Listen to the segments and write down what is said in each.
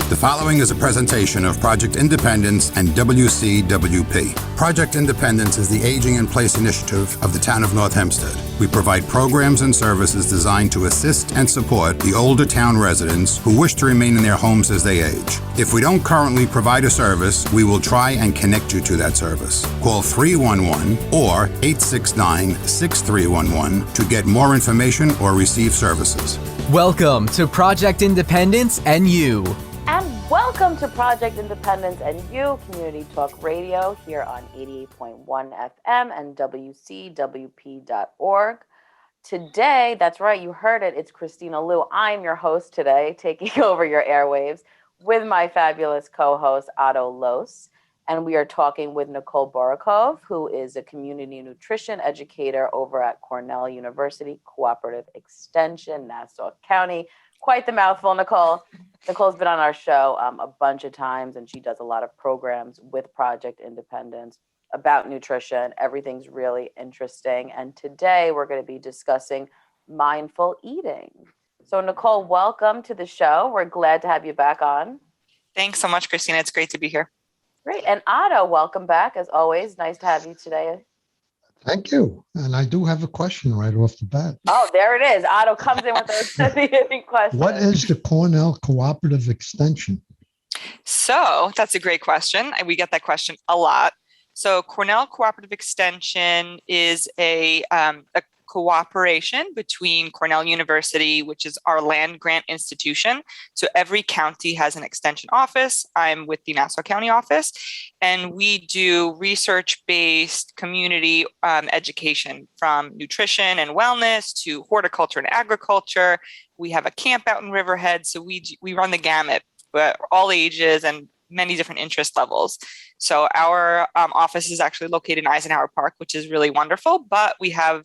The following is a presentation of Project Independence and WCWP. Project Independence is the Aging in Place initiative of the town of North Hempstead. We provide programs and services designed to assist and support the older town residents who wish to remain in their homes as they age. If we don't currently provide a service, we will try and connect you to that service. Call 311 or 869-6311 to get more information or receive services. Welcome to Project Independence and You. And welcome to Project Independence and You, Community Talk Radio here on 88.1 FM and WCWP.org. Today, that's right, you heard it, it's Kristina Liu. I'm your host today, taking over your airwaves with my fabulous co-host, Otto, Lohse. And we are talking with Nicole Borukhov, who is a community nutrition educator over at Cornell University-Cooperative Extension, Nassau County. Quite the mouthful, Nicole. Nicole's been on our show a bunch of times, and she does a lot of programs with Project Independence about nutrition. Everything's really interesting. And today we're going to be discussing mindful eating. So Nicole, welcome to the show. We're glad to have you back on. Thanks so much, Kristina. It's great to be here. Great. And Otto, welcome back. As always, nice to have you today. Thank you. And I do have a question right off the bat. Oh, there it is. Otto comes in with those questions. What is the Cornell Cooperative Extension? So that's a great question. We get that question a lot. So Cornell Cooperative Extension is a cooperation between Cornell University, which is our land grant institution. So every county has an extension office. I'm with the Nassau County office, and we do research-based community education from nutrition and wellness to horticulture and agriculture. We have a camp out in Riverhead, so we run the gamut, but all ages and many different interest levels. So our office is actually located in Eisenhower Park, which is really wonderful, but we have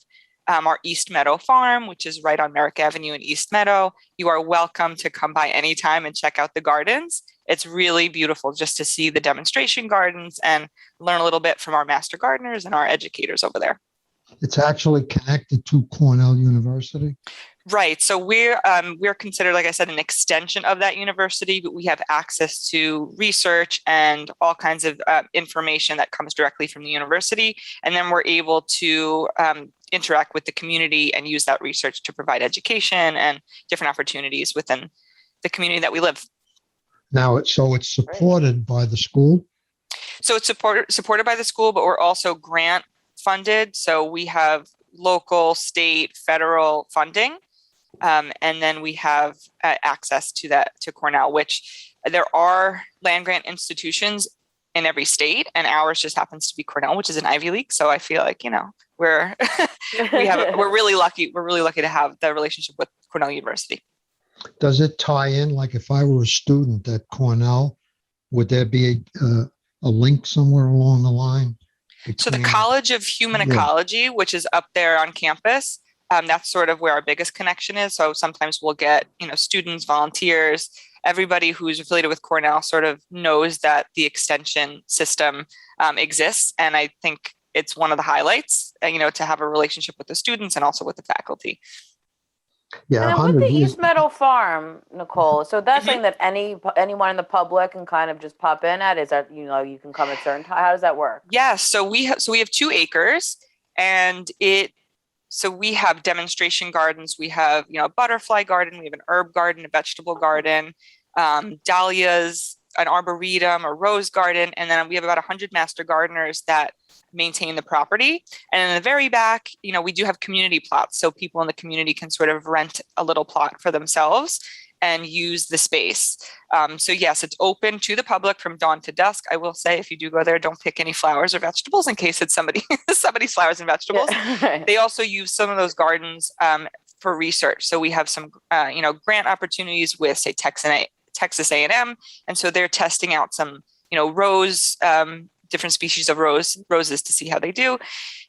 our East Meadow farm, which is right on Merrick Avenue in East Meadow. You are welcome to come by anytime and check out the gardens. It's really beautiful just to see the demonstration gardens and learn a little bit from our master gardeners and our educators over there. It's actually connected to Cornell University. Right. So we're considered, like I said, an extension of that university, but we have access to research and all kinds of information that comes directly from the university. And then we're able to interact with the community and use that research to provide education and different opportunities within the community that we live. Now, it's supported by the school? So it's supported by the school, but we're also grant funded. So we have local, state, federal funding. And then we have access to Cornell, which there are land grant institutions in every state, and ours just happens to be Cornell, which is an Ivy League. So I feel like, we're really lucky. We're really lucky to have the relationship with Cornell University. Does it tie in? Like if I were a student at Cornell, would there be a link somewhere along the line? So the College of Human Ecology, which is up there on campus, that's sort of where our biggest connection is. So sometimes we'll get, students, volunteers, everybody who's affiliated with Cornell sort of knows that the extension system exists. And I think it's one of the highlights, to have a relationship with the students and also with the faculty. Yeah, and with the East Meadow Farm, Nicole, so that's something that anyone in the public can kind of just pop in at? Is that, you can come at certain time? How does that work? Yeah, so we have 2 acres, and so we have demonstration gardens. We have, a butterfly garden, we have an herb garden, a vegetable garden, dahlias, an arboretum, a rose garden, and then we have about 100 master gardeners that maintain the property. And in the very back, we do have community plots, so people in the community can sort of rent a little plot for themselves and use the space. So yes, it's open to the public from dawn to dusk. I will say, if you do go there, don't pick any flowers or vegetables in case it's somebody's flowers and vegetables. Yeah. They also use some of those gardens for research. So we have some, grant opportunities with, say, Texas A&M. And so they're testing out some, rose, different species of roses to see how they do.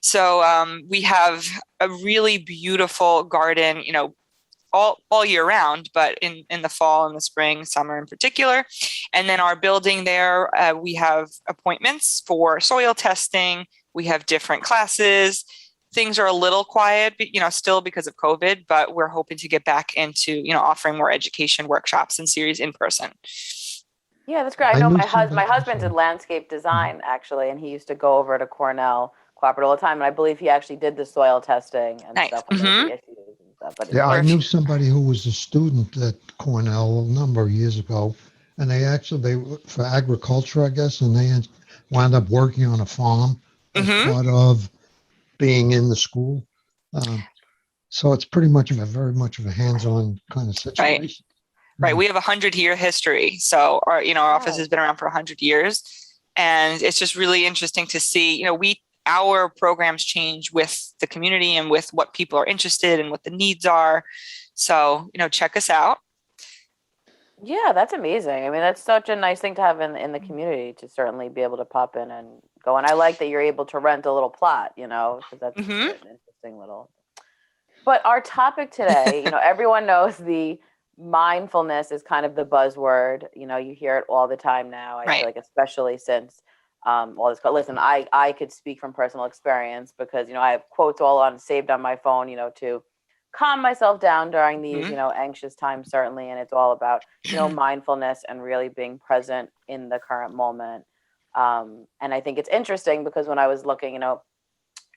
So we have a really beautiful garden, all year round, but in the fall and the spring, summer in particular. And then our building there, we have appointments for soil testing. We have different classes. Things are a little quiet, but, still because of COVID, but we're hoping to get back into, offering more education workshops and series in person. Yeah, that's great. I I know knew my somebody. I'm husband did sorry. landscape design actually, and he used to go over to Cornell Cooperative all the time. And I believe he actually did the soil testing and Nice. stuff when there would be issues and stuff. But it's Yeah, Or I if knew somebody who was a student at Cornell a number of years ago, and they for agriculture, I guess, and they wound up working on a farm as mhm. part of being in the school. Um, so it's pretty much of a very much of a hands-on kind of Right. situation. Right. Yeah. We have 100-year history. So our office oh, has been around for 100 years. And it's just really interesting to see, our programs change with the community and with what people are interested in, what the needs are. So, check us out. yeah, that's amazing. I mean, that's such a nice thing to have in the community to certainly be able to pop in and go. And I like that you're able to rent a little plot, because that's Hmm. an interesting little. But our topic today, everyone knows the mindfulness is kind of the buzzword. You hear it all the time now. I feel Right. like, especially since all this. Listen, I could speak from personal experience because I have quotes all on saved on my phone. To calm myself down during these Hmm. anxious times, certainly, and it's all about mindfulness and really being present in the current moment. And I think it's interesting because when I was looking,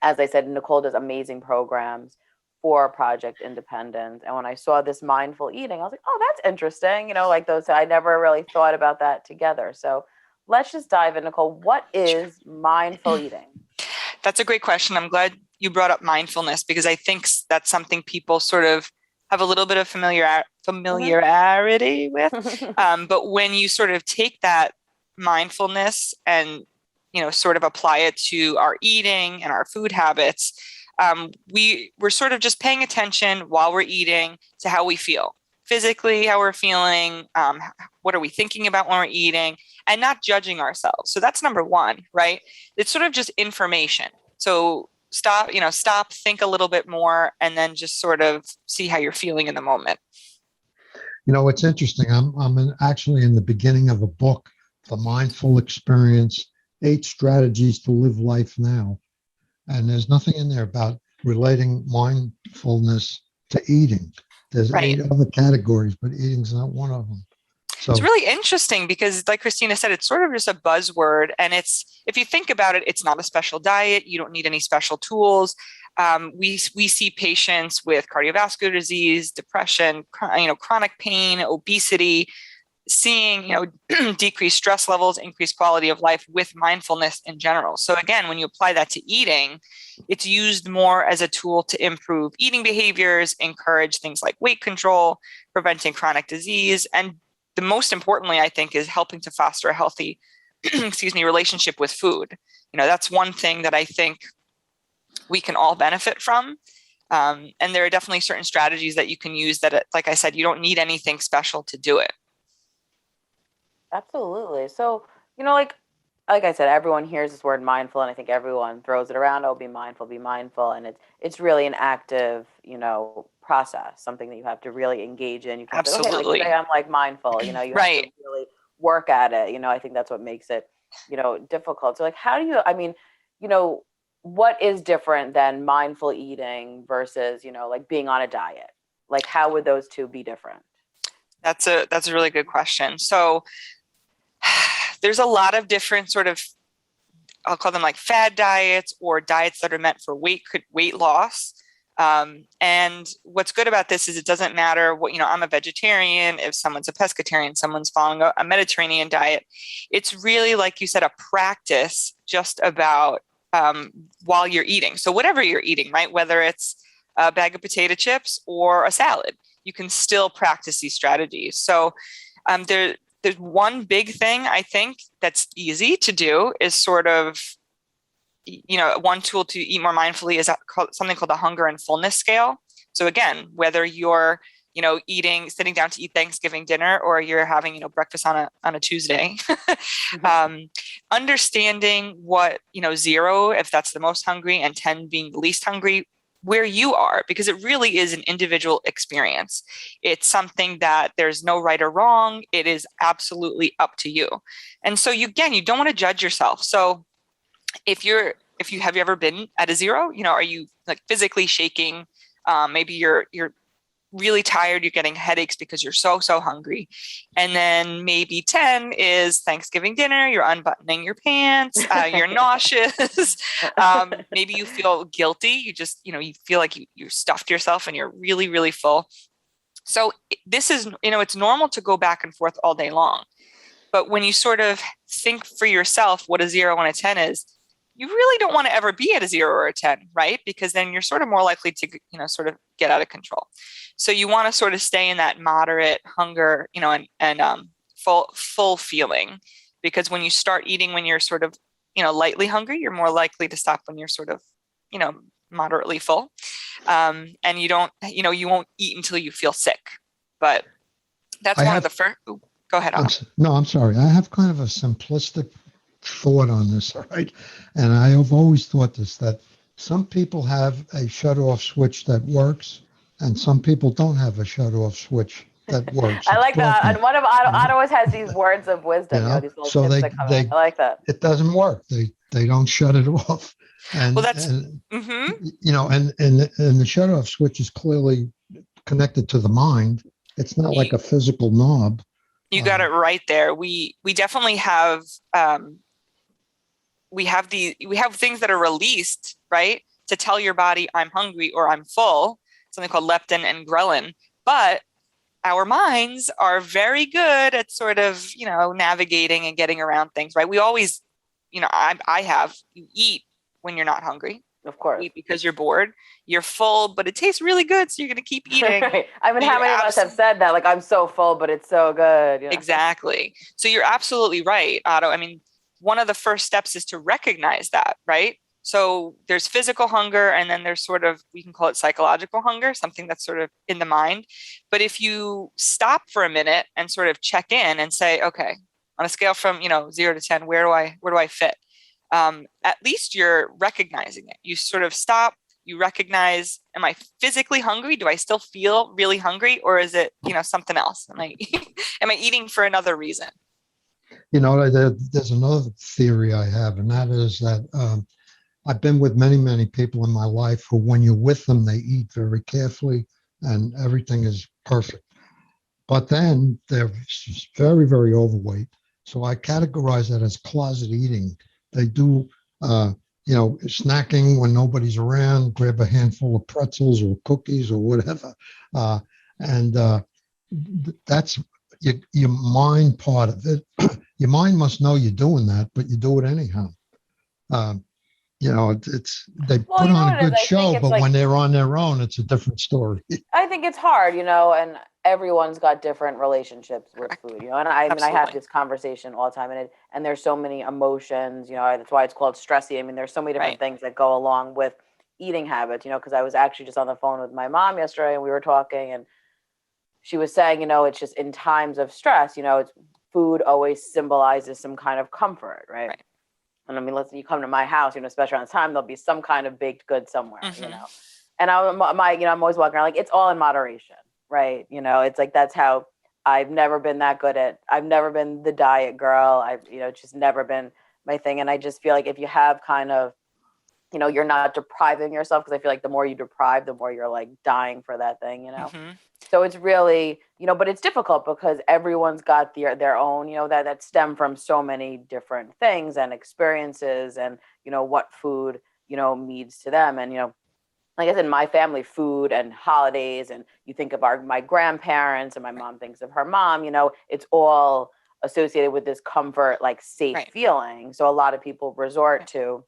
as I said, Nicole does amazing programs for Project Independence. And when I saw this mindful eating, I was like, oh, that's interesting. Like those, I never really thought about that together. So let's just dive in, Nicole. What is mindful eating? That's a great question. I'm glad you brought up mindfulness because I think that's something people sort of have a little bit of familiarity with. But when you sort of take that mindfulness and sort of apply it to our eating and our food habits, we're sort of just paying attention while we're eating to how we feel physically, how we're feeling, what are we thinking about when we're eating, and not judging ourselves. So that's number one, right? It's sort of just information. So stop, think a little bit more, and then just sort of see how you're feeling in the moment. It's interesting. Actually in the beginning of a book, The Mindful Experience: 8 Strategies to Live Life Now. And there's nothing in there about relating mindfulness to eating. There's Right. 8 other categories, but eating's not one of them. It's So, really interesting because, like Kristina said, it's sort of just a buzzword. And if you think about it, it's not a special diet. You don't need any special tools. We see patients with cardiovascular disease, depression, chronic pain, obesity, seeing decreased stress levels, increased quality of life with mindfulness in general. So again, when you apply that to eating, it's used more as a tool to improve eating behaviors, encourage things like weight control, preventing chronic disease, and the most importantly, I think, is helping to foster a healthy relationship with food. That's one thing that I think we can all benefit from. And there are definitely certain strategies that you can use that, like I said, you don't need anything special to do it. Absolutely. So, like I said, everyone hears this word mindful, and I think everyone throws it around. Oh, be mindful, be mindful, and it's really an active, process, something that you have to really engage in. You can't say, okay, like Absolutely. today I'm like mindful. You have to Right. really work at it. I think that's what makes it, difficult. So, like, how do you? I mean, what is different than mindful eating versus, like being on a diet? Like, how would those two be different? That's a really good question. So there's a lot of different sort of, I'll call them like fad diets or diets that are meant for weight loss. And what's good about this is it doesn't matter what, I'm a vegetarian, if someone's a pescatarian, someone's following a Mediterranean diet. It's really, like you said, a practice just about while you're eating. So whatever you're eating, right? Whether it's a bag of potato chips or a salad, you can still practice these strategies. So there's one big thing I think that's easy to do is sort of, one tool to eat more mindfully is something called the hunger and fullness scale. So again, whether you're, sitting down to eat Thanksgiving dinner or you're having, breakfast on a Tuesday, understanding what, 0, if that's the most hungry, and 10 being the least hungry, where you are, because it really is an individual experience. It's something that there's no right or wrong. It is absolutely up to you. And so you don't want to judge yourself. So have you ever been at a 0? Are you like physically shaking? Maybe you're really tired, you're getting headaches because you're so hungry. And then maybe 10 is Thanksgiving dinner, you're unbuttoning your pants, you're nauseous. Maybe you feel guilty. You just, you feel like you stuffed yourself and you're really, really full. So this is, it's normal to go back and forth all day long. But when you sort of think for yourself what a 0 and a 10 is, you really don't want to ever be at a 0 or a 10, right? Because then you're sort of more likely to, sort of get out of control. So you want to sort of stay in that moderate hunger, and full feeling, because when you start eating, when you're sort of, lightly hungry, you're more likely to stop when you're sort of, moderately full. And you don't, you won't eat until you feel sick. But that's one of the first. Go ahead, Otto. I'm sorry. I have kind of a simplistic thought on this, all right? And I have always thought this, that some people have a shut-off switch that works, and some people don't have a shut-off switch that works. I like that. And one of Otto always has these words of wisdom, these little so tips that come in. I like that. It doesn't work. They don't shut it off. And, well, that's, and the shut-off switch is clearly connected to the mind. It's not like a physical knob. You got it right there. We definitely have we have things that are released, right, to tell your body I'm hungry or I'm full, something called leptin and ghrelin. But our minds are very good at sort of, navigating and getting around things, right? We always, you eat when you're not hungry. Of course. You eat because you're bored. You're full, but it tastes really good, so you're going to keep eating. Right. I mean, how many of us have said that? Like, I'm so full, but it's so good. Exactly. So you're absolutely right, Otto. I mean, one of the first steps is to recognize that, right? So there's physical hunger, and then there's sort of, we can call it psychological hunger, something that's sort of in the mind. But if you stop for a minute and sort of check in and say, okay, on a scale from, 0 to 10, where do I fit? At least you're recognizing it. You sort of stop, you recognize, am I physically hungry? Do I still feel really hungry? Or is it, something else? Am I eating for another reason? There's another theory I have, and that is that I've been with many, many people in my life who, when you're with them, they eat very carefully and everything is perfect. But then they're very, very overweight. So I categorize that as closet eating. They do, snacking when nobody's around, grab a handful of pretzels or cookies or whatever. That's your mind part of it. Your mind must know you're doing that, but you do it anyhow. They put on a good show, but when they're on their own, it's a different story. I think it's hard, and everyone's got different relationships with food, and I have this conversation all the time, and there's so many emotions, that's why it's called stressy. I mean, there's so many different things that go along with eating habits, because I was actually just on the phone with my mom yesterday, and we were talking, and she was saying, it's just in times of stress, it's food always symbolizes some kind of comfort, right? And I mean, you come to my house, especially around this time, there'll be some kind of baked good somewhere, And I'm always walking around like, it's all in moderation, right? It's like, that's how I've never been that good at. I've never been the diet girl. It's just never been my thing. And I just feel like if you have kind of, you're not depriving yourself, because I feel like the more you deprive, the more you're like dying for that thing, So it's really, but it's difficult because everyone's got their own, that stem from so many different things and experiences and, what food, means to them. And, like I said, my family, food and holidays, and you think of my grandparents, and my mom thinks of her mom, it's all associated with this comfort, like safe feeling. So a lot of people resort to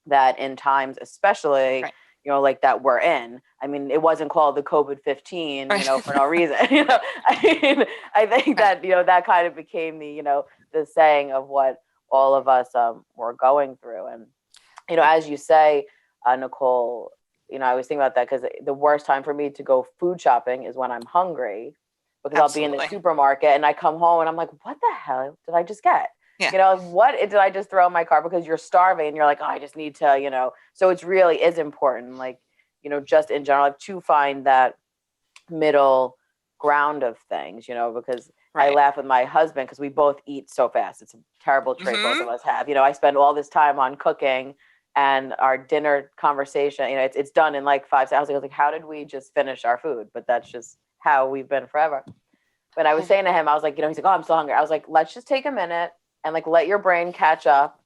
that in times, especially, like that we're in. I mean, it wasn't called the COVID-15, for no reason. I think that, that kind of became the saying of what all of us were going through. And, as you say, Nicole, I was thinking about that, because the worst time for me to go food shopping is when I'm hungry, because Absolutely. I'll be in the supermarket and I come home and I'm like, what the hell did I just get? Yeah. What did I just throw in my car? Because you're starving and you're like, oh, I just need to, so it's really is important, like, just in general, to find that middle ground of things, because I laugh with my husband because we both eat so fast. It's a terrible trait both of us have. I spend all this time on cooking and our dinner conversation, it's done in like 5 seconds. I was like, how did we just finish our food? But that's just how we've been forever. But I was saying to him, I was like, he's like, oh, I'm so hungry. I was like, let's just take a minute and like let your brain catch up,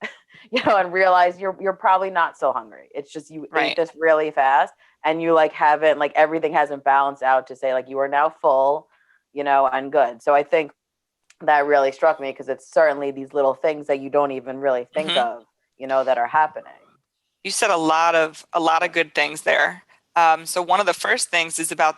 and realize you're probably not so hungry. It's just you ate this really fast, and you like haven't, like everything hasn't balanced out to say like you are now full, and good. So I think that really struck me, because it's certainly these little things that you don't even really think of, that are happening. You said a lot of good things there. So one of the first things is about,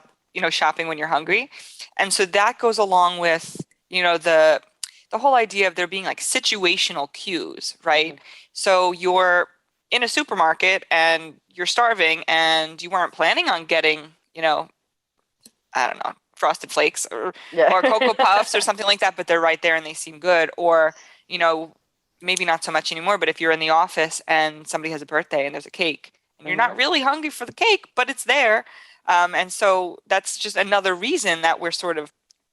shopping when you're hungry. And so that goes along with, the whole idea of there being like situational cues, right? So you're in a supermarket and you're starving and you weren't planning on getting, I don't know, Frosted Flakes or Cocoa Puffs or something like that, but they're right there and they seem good. Or, maybe not so much anymore, but if you're in the office and somebody has a birthday and there's a cake and you're not really hungry for the cake, but it's there. And so that's just another reason that we're sort of,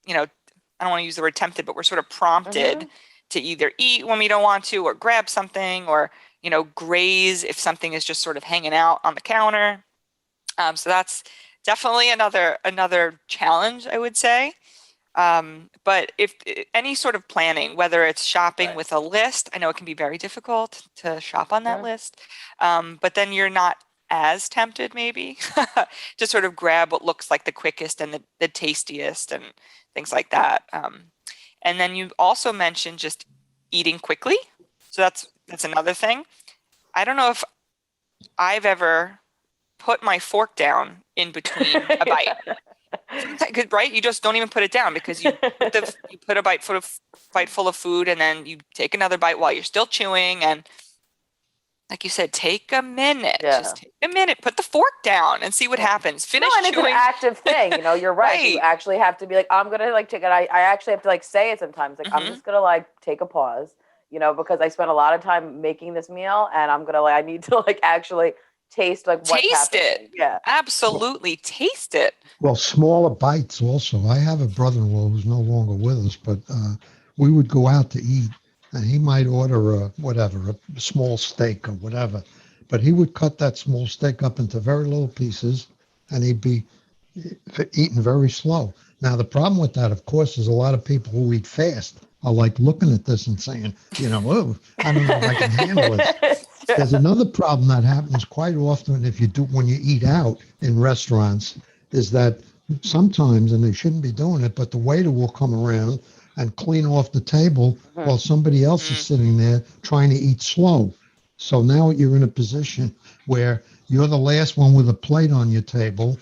I don't want to use the word tempted, but we're sort of prompted to either eat when we don't want to, or grab something, or, graze if something is just sort of hanging out on the counter. So that's definitely another challenge, I would say. But if any sort of planning, whether it's shopping with a list, I know it can be very difficult to shop on that list, but then you're not as tempted maybe to sort of grab what looks like the quickest and the tastiest and things like that. And then you also mentioned just eating quickly. So that's another thing. I don't know if I've ever put my fork down in between a bite. Right? You just don't even put it down, because you put a bite full of food, and then you take another bite while you're still chewing. And like you said, take a minute. Just take a minute. Put the fork down and see what happens. Finish chewing. It's an active thing. You're right. You actually have to be like, I'm gonna like take it. I actually have to like say it sometimes. Like I'm just gonna like take a pause. Because I spent a lot of time making this meal, and I'm gonna I need to like actually taste like what's happening. It. Yeah, absolutely. Taste it. Well, smaller bites also. I have a brother-in-law who's no longer with us, but we would go out to eat, and he might order a small steak or whatever, but he would cut that small steak up into very little pieces, and he'd be eating very slow. Now, the problem with that, of course, is a lot of people who eat fast are like looking at this and saying, oh, I don't know if I can handle it. There's another problem that happens quite often when you eat out in restaurants, is that sometimes, and they shouldn't be doing it, but the waiter will come around and clean off the table while somebody else is sitting there trying to eat slow. So now you're in a position where you're the last one with a plate on your table,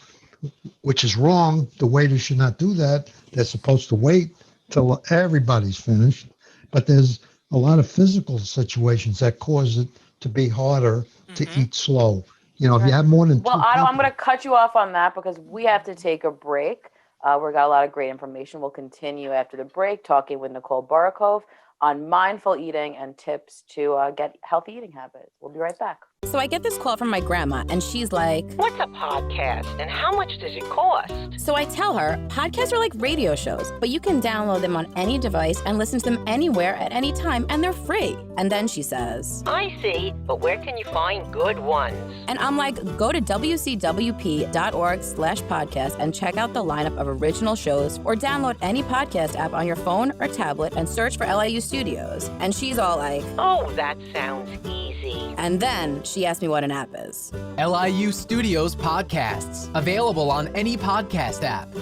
which is wrong. The waiter should not do that. They're supposed to wait till everybody's finished. But there's a lot of physical situations that cause it to be harder to eat slow. If you have more than two Otto, people, I'm going to cut you off on that because we have to take a break. We've got a lot of great information. We'll continue after the break talking with Nicole Borukhov on mindful eating and tips to get healthy eating habits. We'll be right back. So I get this call from my grandma, and she's like, "What's a podcast and how much does it cost?" So I tell her, podcasts are like radio shows, but you can download them on any device and listen to them anywhere at any time, and they're free. And then she says, "I see, but where can you find good ones?" And I'm like, go to wcwp.org/podcast and check out the lineup of original shows, or download any podcast app on your phone or tablet and search for LIU Studios. And she's all like, "Oh, that sounds easy." And then she asked me what an app is. LIU Studios podcasts, available on any podcast app.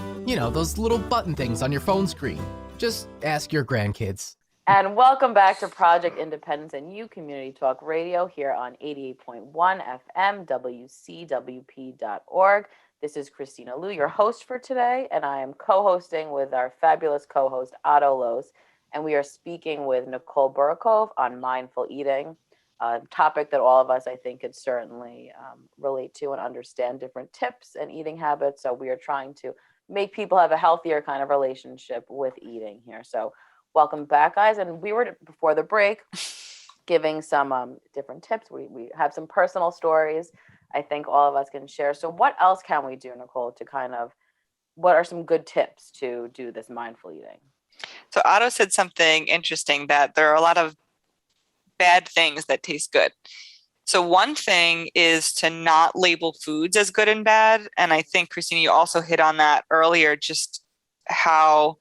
Those little button things on your phone screen. Just ask your grandkids. And welcome back to Project Independence and You Community Talk Radio here on 88.1 FM, WCWP.org. This is Kristina Liu, your host for today, and I am co-hosting with our fabulous co-host, Otto Lohse, and we are speaking with Nicole Borukhov on mindful eating, a topic that all of us, I think, could certainly relate to and understand different tips and eating habits. So we are trying to make people have a healthier kind of relationship with eating here. So welcome back, guys. And we were, before the break, giving some different tips. We have some personal stories I think all of us can share. So what else can we do, Nicole, to what are some good tips to do this mindful eating? So Otto said something interesting, that there are a lot of bad things that taste good. So one thing is to not label foods as good and bad. And I think, Kristina, you also hit on that earlier, just how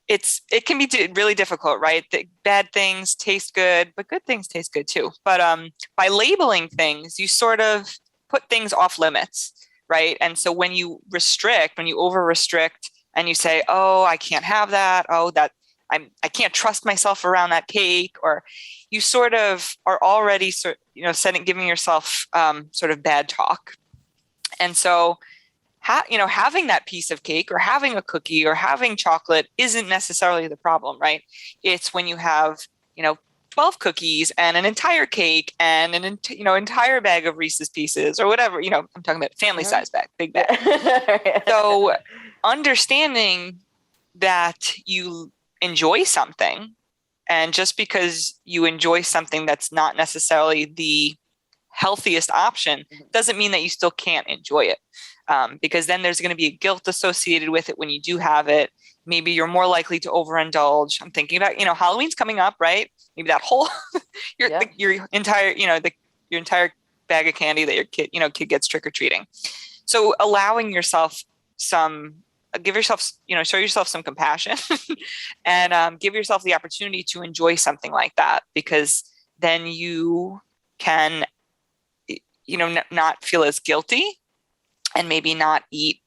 it can be really difficult, right? That bad things taste good, but good things taste good too. But by labeling things, you sort of put things off limits, right? And so when you over restrict and you say, oh, I can't have that. Oh, I can't trust myself around that cake, or you sort of are already giving yourself sort of bad talk. And so, having that piece of cake or having a cookie or having chocolate isn't necessarily the problem, right? It's when you have, 12 cookies and an entire cake and an entire bag of Reese's Pieces or whatever, I'm talking about family size bag, big bag. So understanding that you enjoy something, and just because you enjoy something that's not necessarily the healthiest option doesn't mean that you still can't enjoy it. Because then there's going to be a guilt associated with it when you do have it. Maybe you're more likely to overindulge. I'm thinking about, Halloween's coming up, right? Maybe that whole your entire, your entire bag of candy that your kid gets trick-or-treating. So allowing yourself give yourself, show yourself some compassion and give yourself the opportunity to enjoy something like that, because then you can, not feel as guilty and maybe not eat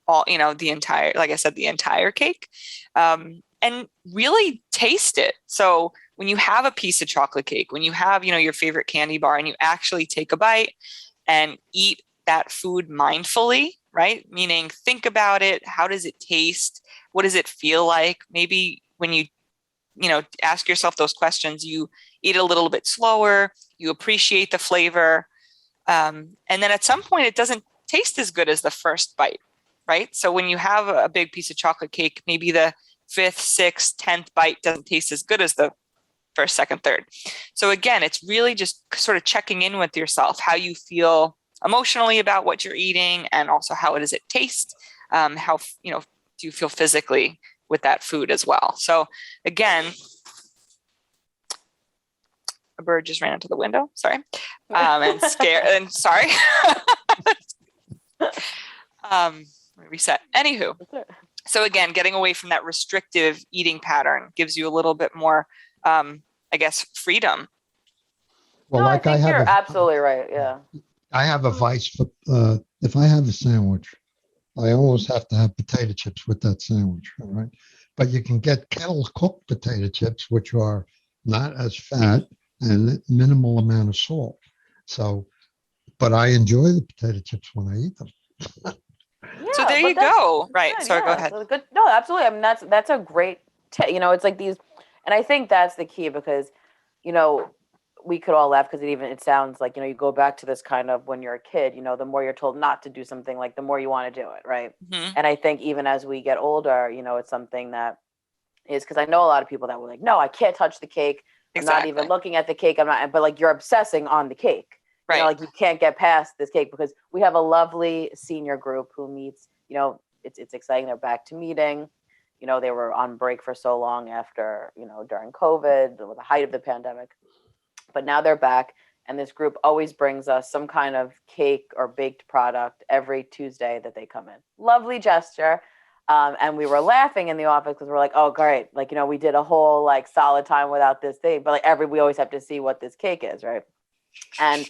all, the entire cake, and really taste it. So when you have a piece of chocolate cake, when you have, your favorite candy bar, and you actually take a bite and eat that food mindfully, right? Meaning think about it. How does it taste? What does it feel like? Maybe when you ask yourself those questions, you eat a little bit slower, you appreciate the flavor. And then at some point it doesn't taste as good as the first bite, right? So when you have a big piece of chocolate cake, maybe the 5th, 6th, 10th bite doesn't taste as good as the first, second, third. So again, it's really just sort of checking in with yourself, how you feel emotionally about what you're eating, and also how does it taste? How, do you feel physically with that food as well? So again, a bird just ran into the window. Sorry. And scared and sorry. Reset. Anywho. So again, getting away from that restrictive eating pattern gives you a little bit more, freedom. Well, I think you're absolutely right. Yeah. I have a vice for if I have a sandwich, I always have to have potato chips with that sandwich. All right. But you can get kettle cooked potato chips, which are not as fat and minimal amount of salt. So, but I enjoy the potato chips when I eat them. So there you go. Right. Good, Sorry, go ahead. So good. No, absolutely. I mean, that's a great, it's like these, and I think that's the key, because, we could all laugh because it sounds like, you go back to this kind of when you're a kid, the more you're told not to do something, like the more you want to do it. Right. Mm-hmm. And I think even as we get older, it's something that is, because I know a lot of people that were like, no, I can't touch the cake. I'm not even looking at the cake. But like, you're obsessing on the cake. Right. Like you can't get past this cake, because we have a lovely senior group who meets, it's exciting. They're back to meeting. They were on break for so long after, during COVID, with the height of the pandemic. But now they're back, and this group always brings us some kind of cake or baked product every Tuesday that they come in. Lovely gesture. And we were laughing in the office because we're like, oh, great. Like, we did a whole like solid time without this thing, but like we always have to see what this cake is. Right. And,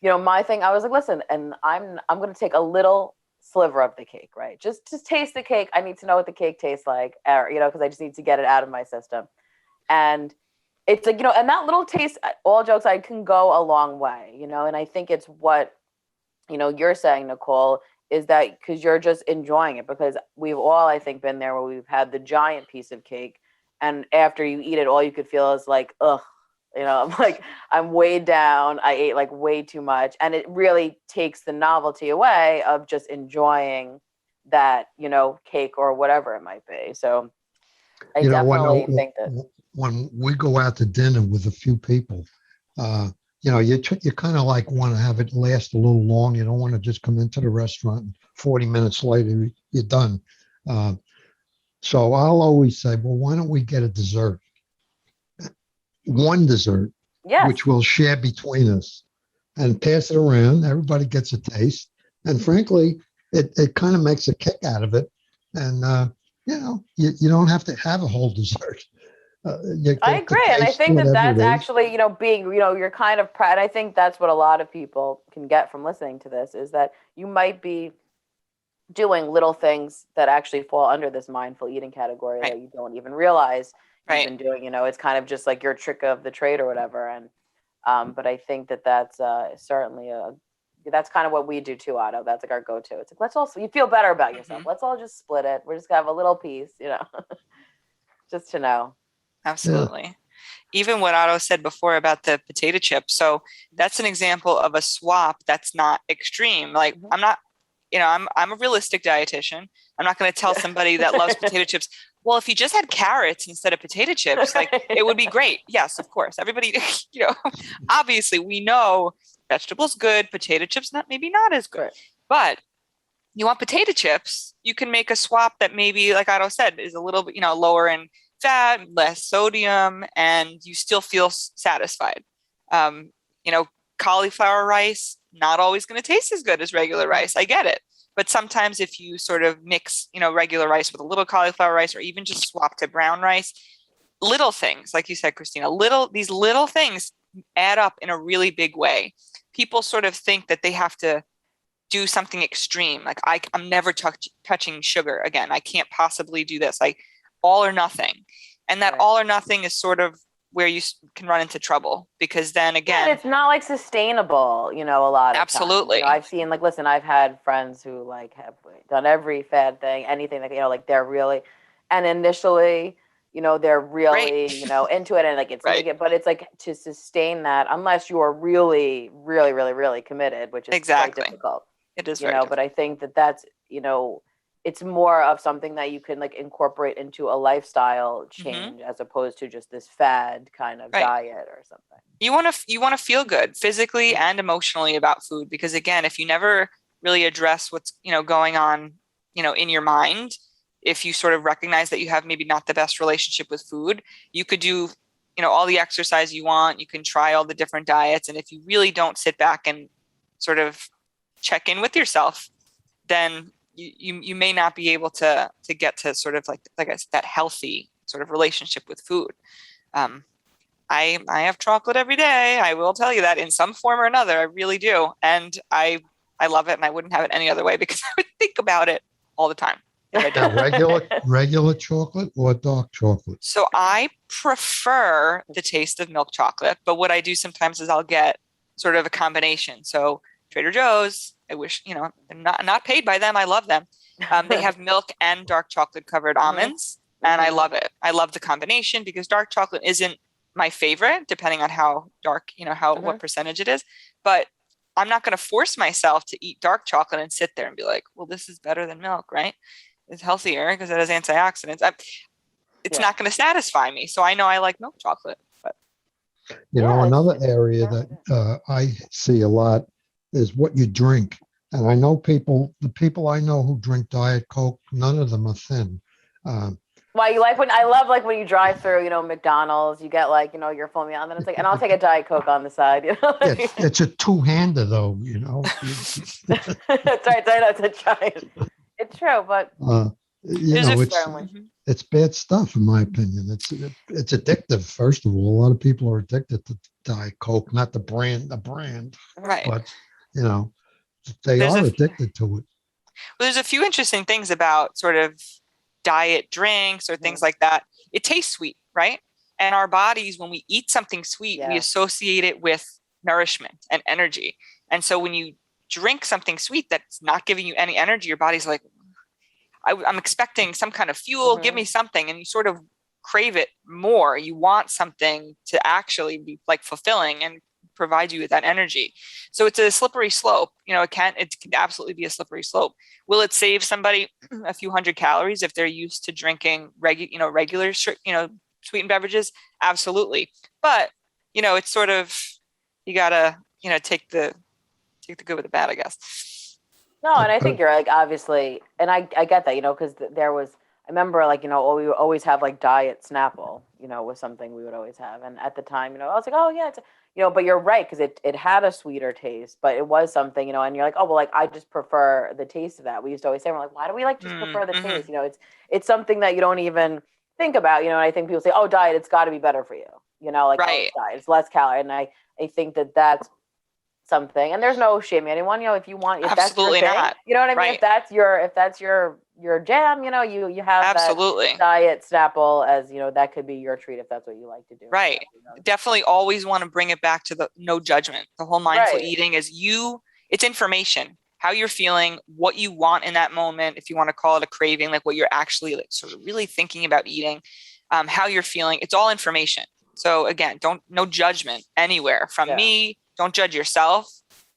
my thing, I was like, listen, and I'm going to take a little sliver of the cake, right? Just taste the cake. I need to know what the cake tastes like, because I just need to get it out of my system. And it's like, and that little taste, all jokes, I can go a long way, and I think it's what, you're saying, Nicole, is that because you're just enjoying it, because we've all, I think, been there where we've had the giant piece of cake, and after you eat it, all you could feel is like, ugh, I'm like, I'm weighed down. I ate like way too much. And it really takes the novelty away of just enjoying that, cake or whatever it might be. So I definitely think that when we go out to dinner with a few people, you kind of like want to have it last a little long. You don't want to just come into the restaurant and 40 minutes later, you're done. So I'll always say, well, why don't we get a dessert? One dessert, which we'll share between us. and pass it around. Everybody gets a taste. And frankly, it kind of makes a kick out of it. And, you don't have to have a whole dessert. You I get to agree. And I taste think that whatever that's it is. actually, being, you're kind of proud. I think that's what a lot of people can get from listening to this, is that you might be doing little things that actually fall under this mindful eating category Right. that you don't even realize you've Right. been doing. It's kind of just like your trick of the trade or whatever. And but I think that that's certainly that's kind of what we do too, Otto. That's like our go-to. It's like, you feel better about yourself. Let's all just split it. We're just gonna have a little piece, just to know. Absolutely. Even what Otto said before about the potato chips. So that's an example of a swap that's not extreme. Like I'm not, I'm a realistic dietitian. I'm not going to tell somebody that loves potato chips, well, if you just had carrots instead of potato chips, like it would be great. Yes, of course. Everybody, obviously we know vegetables good, potato chips maybe not as good. Right. But you want potato chips, you can make a swap that maybe, like Otto said, is a little bit, lower in fat, less sodium, and you still feel satisfied. Cauliflower rice, not always going to taste as good as regular rice. I get it. But sometimes if you sort of mix, regular rice with a little cauliflower rice, or even just swap to brown rice, little things, like you said, Kristina, these little things add up in a really big way. People sort of think that they have to do something extreme. Like I'm never touching sugar again. I can't possibly do this. Like all or nothing. And that Right. all or nothing is sort of where you can run into trouble, because then again, it's not like sustainable, a lot of absolutely. times. I've seen, like, listen, I've had friends who like have done every fad thing, anything that, like they're really, and initially, they're really, into it, and like it's Right. but it's like to sustain that, unless you are really, really, really, really committed, which is Exactly. quite difficult. It is, But I think that that's, it's more of something that you can like incorporate into a lifestyle change, as opposed to just this fad kind of Right. diet or something. You want to feel good physically and emotionally about food, because again, if you never really address what's, going on, in your mind, if you sort of recognize that you have maybe not the best relationship with food, you could do, all the exercise you want, you can try all the different diets. And if you really don't sit back and sort of check in with yourself, then you may not be able to get to sort of like I said, that healthy sort of relationship with food. I have chocolate every day. I will tell you that in some form or another. I really do. And I love it, and I wouldn't have it any other way, because I would think about it all the time. Now, regular chocolate or dark chocolate? So I prefer the taste of milk chocolate, but what I do sometimes is I'll get sort of a combination. So Trader Joe's, I wish, they're not paid by them. I love them. They have milk and dark chocolate covered almonds, and I love it. I love the combination, because dark chocolate isn't my favorite, depending on how dark, what percentage it is. But I'm not going to force myself to eat dark chocolate and sit there and be like, well, this is better than milk, right? It's healthier because it has antioxidants. It's not going to satisfy me. So I know I like milk chocolate. But another area that I see a lot is what you drink. And I know the people I know who drink Diet Coke, none of them are thin. Why you like I love when you drive through, McDonald's, you get like, your full meal, and then it's like, and I'll take a Diet Coke on the side, It's a two-hander though, That's right. It's a giant. It's true, but it's bad stuff in my opinion. It's addictive. First of all, a lot of people are addicted to Diet Coke, not the brand, right. But they are addicted to it. Well, there's a few interesting things about sort of diet drinks or things like that. It tastes sweet, right? And our bodies, when we eat something sweet, we associate it with nourishment and energy. And so when you drink something sweet that's not giving you any energy, your body's like, I'm expecting some kind of fuel, give me something. And you sort of crave it more. You want something to actually be like fulfilling and provide you with that energy. So it's a slippery slope. It can absolutely be a slippery slope. Will it save somebody a few hundred calories if they're used to drinking regular sweetened beverages? Absolutely. But it's sort of, you gotta take the good with the bad, I guess. No, and I think you're like, obviously, and I get that, because there was remember like, we would always have like diet Snapple, was something we would always have. And at the time, I was like, oh yeah, it's, but you're right. Cause it had a sweeter taste, but it was something, and you're like, oh, well, like, I just prefer the taste of that. We used to always say, we're like, why do we like just prefer the taste? It's something that you don't even think about, and I think people say, oh, diet, it's got to be better for you. Like, oh, Right. it's diet, it's less calorie. And I think that that's something, and there's no shame in anyone, if you want, if Absolutely that's your thing, not. you know what I mean? Right. If that's your jam, you have Absolutely. that diet Snapple as, that could be your treat if that's what you like to do. Right. Definitely always want to bring it back to the no judgment. The whole mindful eating is it's information, how you're feeling, what you want in that moment. If you want to call it a craving, like what you're actually like sort of really thinking about eating, how you're feeling, it's all information. So again, no judgment anywhere from me. Don't judge yourself.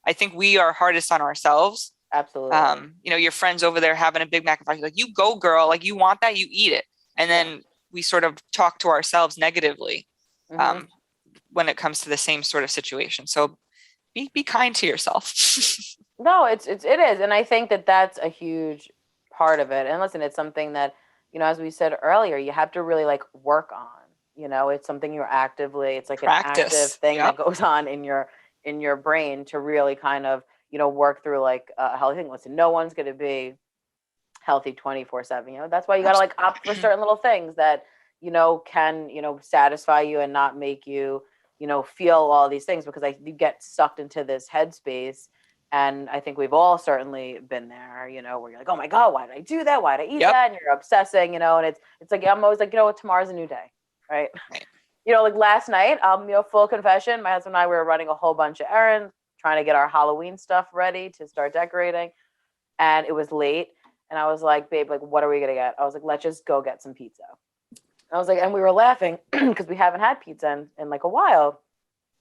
I think we are hardest on ourselves. Absolutely. Your friends over there having a Big Mac and fries, like, you go, girl, like, you want that, you eat it. And then we sort of talk to ourselves negatively when it comes to the same sort of situation. So be kind to yourself. No, it is. And I think that that's a huge part of it. And listen, it's something that, as we said earlier, you have to really like work on, it's something it's like Practice. An active thing that goes on in your brain to really kind of, work through like a healthy thing. Listen, no one's going to be healthy 24/7. That's why you got to like opt for certain little things that, can, satisfy you and not make you, feel all these things, because you get sucked into this headspace. And I think we've all certainly been there, where you're like, oh my God, why did I do that? Why did I eat that? And you're obsessing, and it's like, I'm always like, tomorrow's a new day. Right. Like last night, full confession, my husband and I were running a whole bunch of errands, trying to get our Halloween stuff ready to start decorating. And it was late. And I was like, babe, like, what are we going to get? I was like, let's just go get some pizza. I was like, and we were laughing because we haven't had pizza in like a while.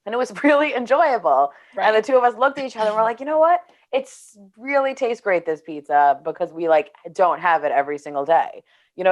And it was really enjoyable. Right. And the two of us looked at each other and we're like, you know what? It's really tastes great, this pizza, because we like don't have it every single day.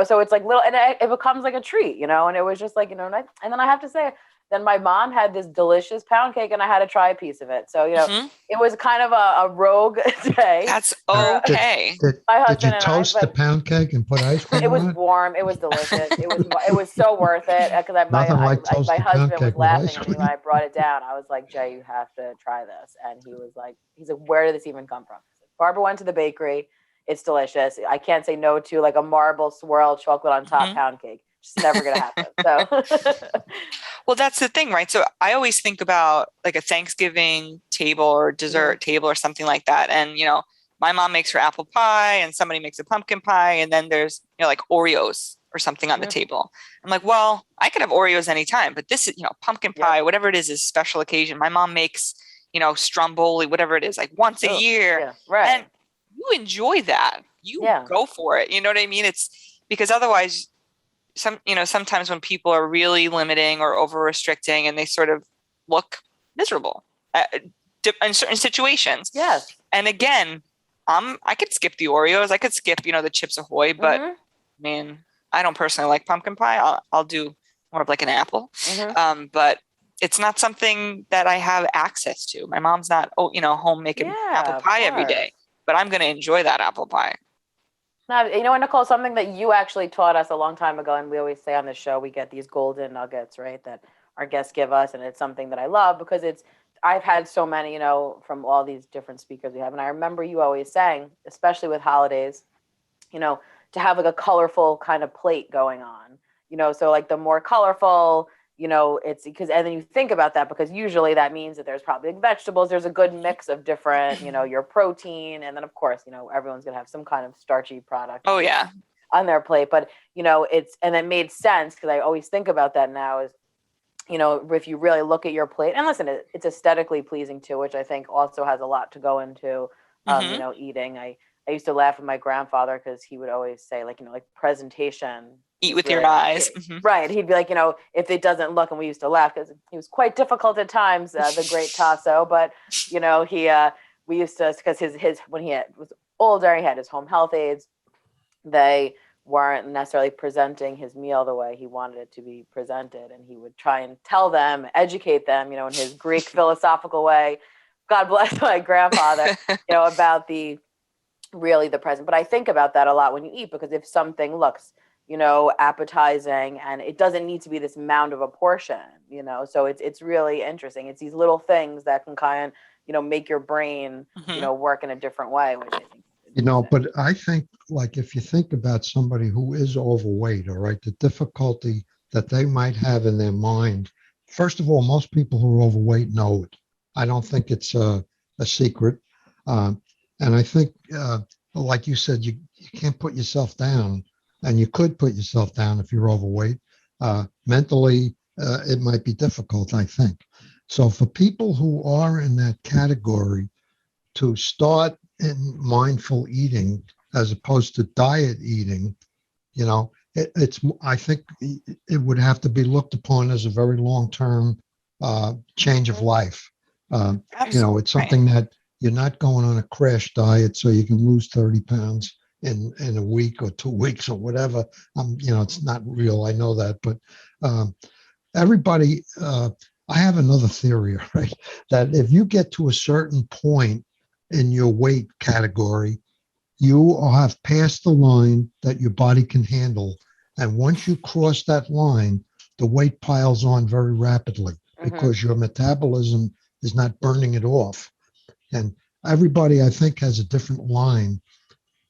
So it's like little, and it becomes like a treat, and it was just like, and then I have to say, then my mom had this delicious pound cake and I had to try a piece of it. So, it was kind of a rogue day. That's okay. Did you toast the pound cake and put ice cream on it? It was warm. It was delicious. It was so worth it, because my husband was laughing at me when I brought it down. I was like, Jay, you have to try this. And he's like, where did this even come from? Barbara went to the bakery. It's delicious. I can't say no to like a marble swirl chocolate on top pound cake. It's never going to happen. So, well, that's the thing, right? So I always think about like a Thanksgiving table or dessert table or something like that. And, my mom makes her apple pie and somebody makes a pumpkin pie. And then there's, like Oreos or something on the table. I'm like, well, I could have Oreos anytime, but this is, pumpkin pie, whatever it is special occasion. My mom makes, stromboli, whatever it is, like once a year. Yeah, right. And you enjoy that. You go for it. You know what I mean? It's because otherwise sometimes when people are really limiting or over restricting and they sort of look miserable in certain situations. Yes. And again, I could skip the Oreos. I could skip, the Chips Ahoy, but I mean, I don't personally like pumpkin pie. I'll do more of like an apple. But it's not something that I have access to. My mom's not, home making apple pie every day, but I'm going to enjoy that apple pie. Now, Nicole, something that you actually taught us a long time ago, and we always say on this show, we get these golden nuggets, right, that our guests give us, and it's something that I love because I've had so many, from all these different speakers we have, and I remember you always saying, especially with holidays, to have like a colorful kind of plate going on, so like the more colorful, it's because, and then you think about that because usually that means that there's probably like vegetables. There's a good mix of different, your protein. And then of course, everyone's going to have some kind of starchy product on their plate. But, and it made sense because I always think about that now is, if you really look at your plate and listen, it's aesthetically pleasing too, which I think also has a lot to go into, eating. I used to laugh at my grandfather because he would always say like presentation. Eat with your eyes. Right. He'd be like, if it doesn't look, and we used to laugh because he was quite difficult at times, the great Tasso, but, we used to, because his when he was older, he had his home health aides. They weren't necessarily presenting his meal the way he wanted it to be presented. And he would try and tell them, educate them, in his Greek philosophical way. God bless my grandfather, about the present. But I think about that a lot when you eat, because if something looks appetizing, and it doesn't need to be this mound of a portion, so it's really interesting. It's these little things that can kind of, make your brain, work in a different way, which I think is interesting. But I think, like, if you think about somebody who is overweight, all right, the difficulty that they might have in their mind, first of all, most people who are overweight know it. I don't think it's a secret. And I think, like you said, you can't put yourself down, and you could put yourself down if you're overweight. Mentally, it might be difficult, I think. So for people who are in that category, to start in mindful eating as opposed to diet eating, I think it would have to be looked upon as a very long-term change of life. It's something that you're not going on a crash diet so you can lose 30 pounds in a week or 2 weeks or whatever. It's not real. I know that, but everybody, I have another theory, right? That if you get to a certain point in your weight category, you have passed the line that your body can handle. And once you cross that line, the weight piles on very rapidly because your metabolism is not burning it off. And everybody, I think, has a different line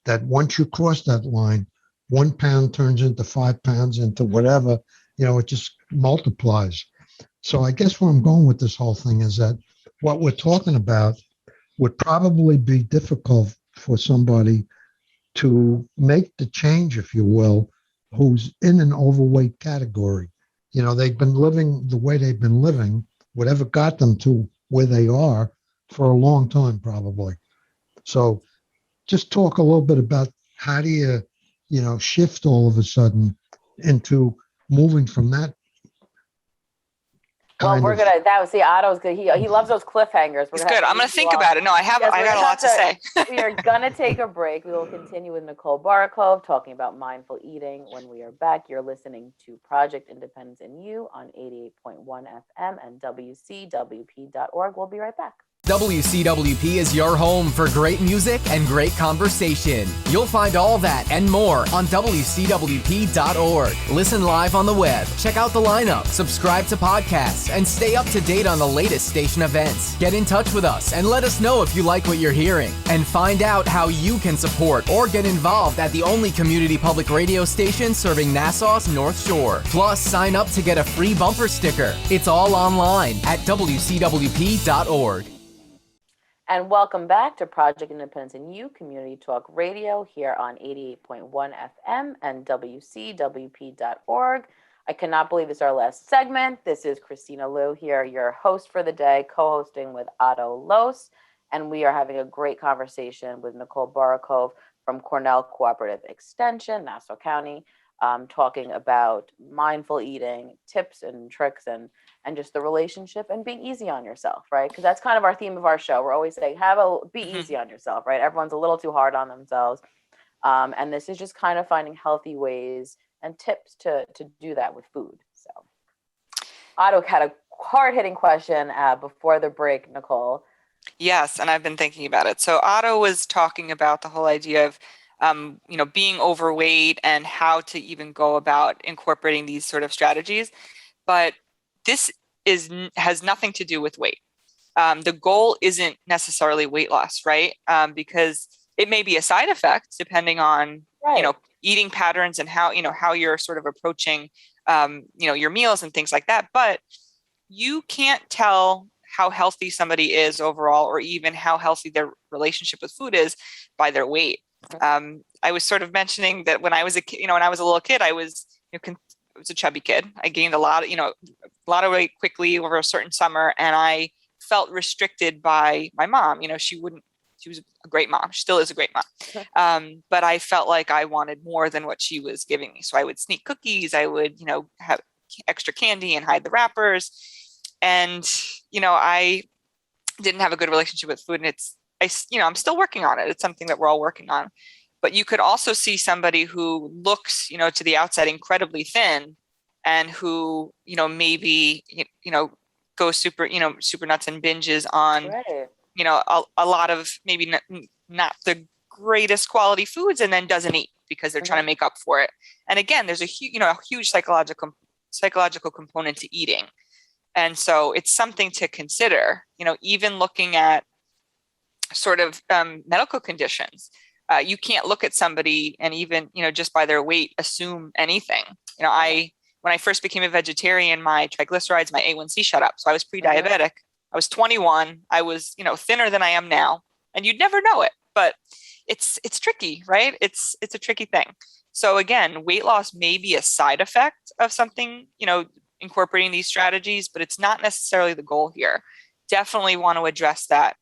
that once you cross that line, 1 pound turns into 5 pounds into whatever, it just multiplies. So I guess where I'm going with this whole thing is that what we're talking about would probably be difficult for somebody to make the change, if you will, who's in an overweight category. They've been living the way they've been living, whatever got them to where they are, for a long time, probably. So just talk a little bit about how do you, shift all of a sudden into moving from that. Otto's good. He loves those cliffhangers. It's good. I'm going to think about it. No, I got a lot to say. We are going to take a break. We will continue with Nicole Borukhov talking about mindful eating. When we are back, you're listening to Project Independence in You on 88.1 FM and WCWP.org. We'll be right back. WCWP is your home for great music and great conversation. You'll find all that and more on WCWP.org. Listen live on the web, check out the lineup, subscribe to podcasts, and stay up to date on the latest station events. Get in touch with us and let us know if you like what you're hearing. And find out how you can support or get involved at the only community public radio station serving Nassau's North Shore. Plus, sign up to get a free bumper sticker. It's all online at WCWP.org. And welcome back to Project Independence in You, Community Talk Radio, here on 88.1 FM and WCWP.org. I cannot believe it's our last segment. This is Kristina Liu here, your host for the day, co-hosting with Otto, Lohse. And we are having a great conversation with Nicole Borukhov from Cornell Cooperative Extension, Nassau County, talking about mindful eating, tips and tricks, and just the relationship and being easy on yourself, right? Because that's kind of our theme of our show. We're always saying, be easy on yourself, right? Everyone's a little too hard on themselves. And this is just kind of finding healthy ways and tips to do that with food. So Otto had a hard-hitting question before the break, Nicole. Yes, and I've been thinking about it. So Otto was talking about the whole idea of being overweight and how to even go about incorporating these sort of strategies. But this has nothing to do with weight. The goal isn't necessarily weight loss, right? Because it may be a side effect depending on, eating patterns and how you're sort of approaching, your meals and things like that. But you can't tell how healthy somebody is overall, or even how healthy their relationship with food is by their weight. I was sort of mentioning that when I was a kid, when I was a little kid, I was a chubby kid. I gained a lot of weight quickly over a certain summer, and I felt restricted by my mom. She was a great mom. She still is a great mom. But I felt like I wanted more than what she was giving me. So I would sneak cookies. I would, have extra candy and hide the wrappers. And, I didn't have a good relationship with food, and I'm still working on it. It's something that we're all working on. But you could also see somebody who looks, to the outside incredibly thin, and who, maybe, goes super nuts and binges on, a lot of maybe not the greatest quality foods, and then doesn't eat. because they're trying to make up for it. And again, there's a huge psychological component to eating. And so it's something to consider, even looking at sort of medical conditions. You can't look at somebody and even, just by their weight, assume anything. When I first became a vegetarian, my triglycerides, my A1C shot up. So I was pre-diabetic. I was 21. I was, thinner than I am now. And you'd never know it, but it's tricky, right? It's a tricky thing. So again, weight loss may be a side effect of something, incorporating these strategies, but it's not necessarily the goal here. Definitely want to address that,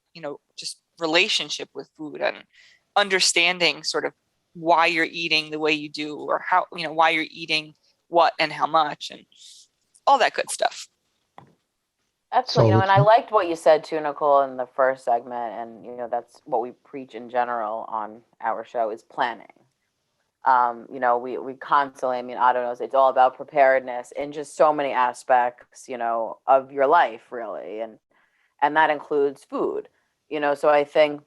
just relationship with food and understanding sort of why you're eating the way you do, or how, why you're eating what and how much and all that good stuff. Absolutely. And I liked what you said too, Nicole, in the first segment. And, that's what we preach in general on our show is planning. We constantly, Otto knows it's all about preparedness in just so many aspects, of your life, really. And that includes food, so I think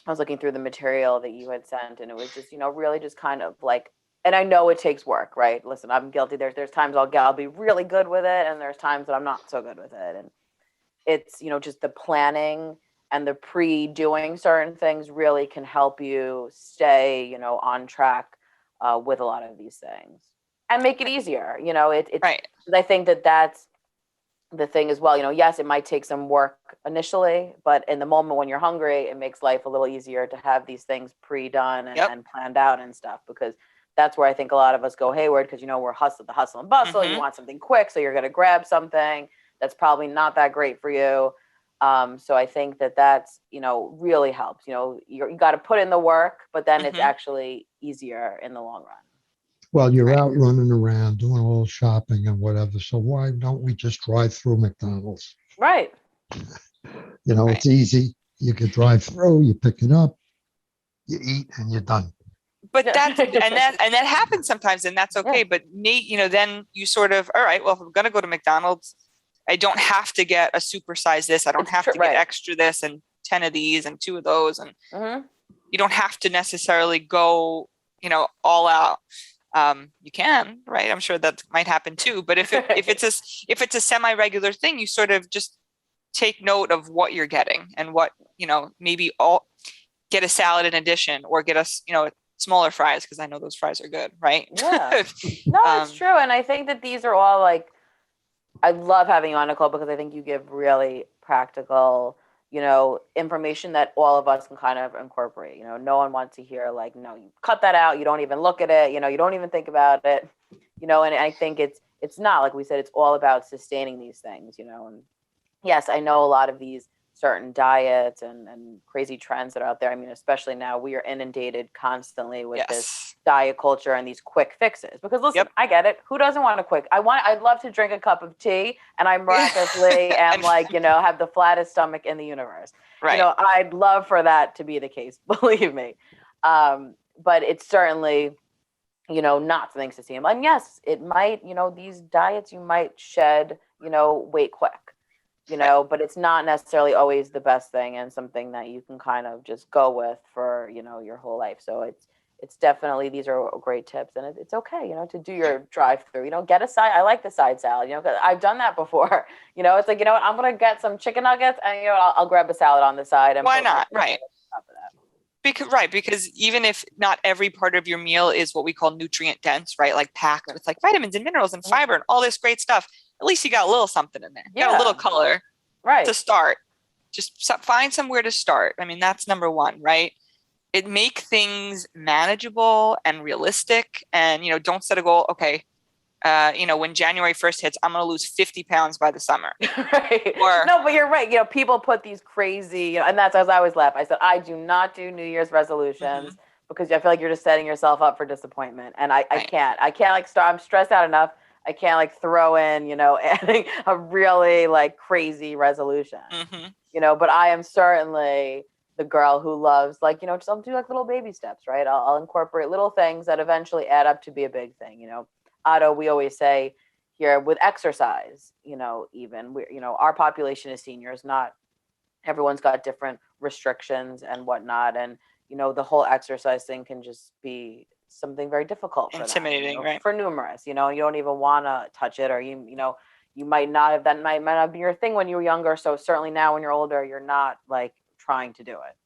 I was looking through the material that you had sent, and it was just, really just kind of like, and I know it takes work, right? Listen, I'm guilty. There's times I'll be really good with it, and there's times that I'm not so good with it. And it's, just the planning and the pre-doing certain things really can help you stay, on track with a lot of these things and make it easier. It's right. I think that's the thing as well. Yes, it might take some work initially, but in the moment when you're hungry, it makes life a little easier to have these things pre-done and planned out and stuff, because that's where I think a lot of us go hayward, because, we're the hustle and bustle. You want something quick, so you're going to grab something that's probably not that great for you. So I think that's, really helps. You got to put in the work, but then it's actually easier in the long run. Well, you're out running around doing a little shopping and whatever. So why don't we just drive through McDonald's? Right. It's easy. You can drive through, you pick it up, you eat, and you're done. But that happens sometimes, and that's okay. Yeah. But then you sort of, all right, well, if I'm going to go to McDonald's, I don't have to get a supersize this. I don't have to get extra this and 10 of these and 2 of those. And you don't have to necessarily go, all out. You can, right? I'm sure that might happen too. But if it's a semi-regular thing, you sort of just take note of what you're getting and what, maybe get a salad in addition, or get us, smaller fries, because I know those fries are good, right? Yeah. No, it's true. And I think that these are all I love having you on, Nicole, because I think you give really practical, information that all of us can kind of incorporate. No one wants to hear no, you cut that out. You don't even look at it. You don't even think about it. And I think it's not, like we said, it's all about sustaining these things. And yes, I know a lot of these certain diets and crazy trends that are out there. Especially now we are inundated constantly with this diet culture and these quick fixes, because listen, I get it. Who doesn't want a quick, I'd love to drink a cup of tea and I miraculously am have the flattest stomach in the universe. Right. I'd love for that to be the case, believe me. But it's certainly, not something to see. And yes, it might, these diets, you might shed, weight quick. But it's not necessarily always the best thing, and something that you can kind of just go with for, your whole life. So it's definitely, these are great tips, and it's okay, to do your drive through, get a side. I like the side salad, 'cause I've done that before. It's like, I'm going to get some chicken nuggets and, I'll grab a salad on the side. And why not? Right. Because even if not every part of your meal is what we call nutrient dense, right? Like packed, and it's like vitamins and minerals and fiber and all this great stuff. At least you got a little something in there. You got a little color to start. Just find somewhere to start. That's number one, right? It make things manageable and realistic, and, don't set a goal. Okay. When January 1st hits, I'm going to lose 50 pounds by the summer. Right. No, but you're right. People put these crazy, and that's as I always laugh. I said, I do not do New Year's resolutions because I feel like you're just setting yourself up for disappointment. And I can't start. I'm stressed out enough. I can't throw in, adding a really crazy resolution, but I am certainly the girl who loves just I'll do little baby steps, right? I'll incorporate little things that eventually add up to be a big thing. Otto, we always say here with exercise, even we, our population is seniors, not everyone's got different restrictions and whatnot. And, the whole exercise thing can just be something very difficult for them, intimidating, right? for numerous, you don't even want to touch it, or you might not have, that might not be your thing when you were younger. So certainly now when you're older, you're not like trying to do it.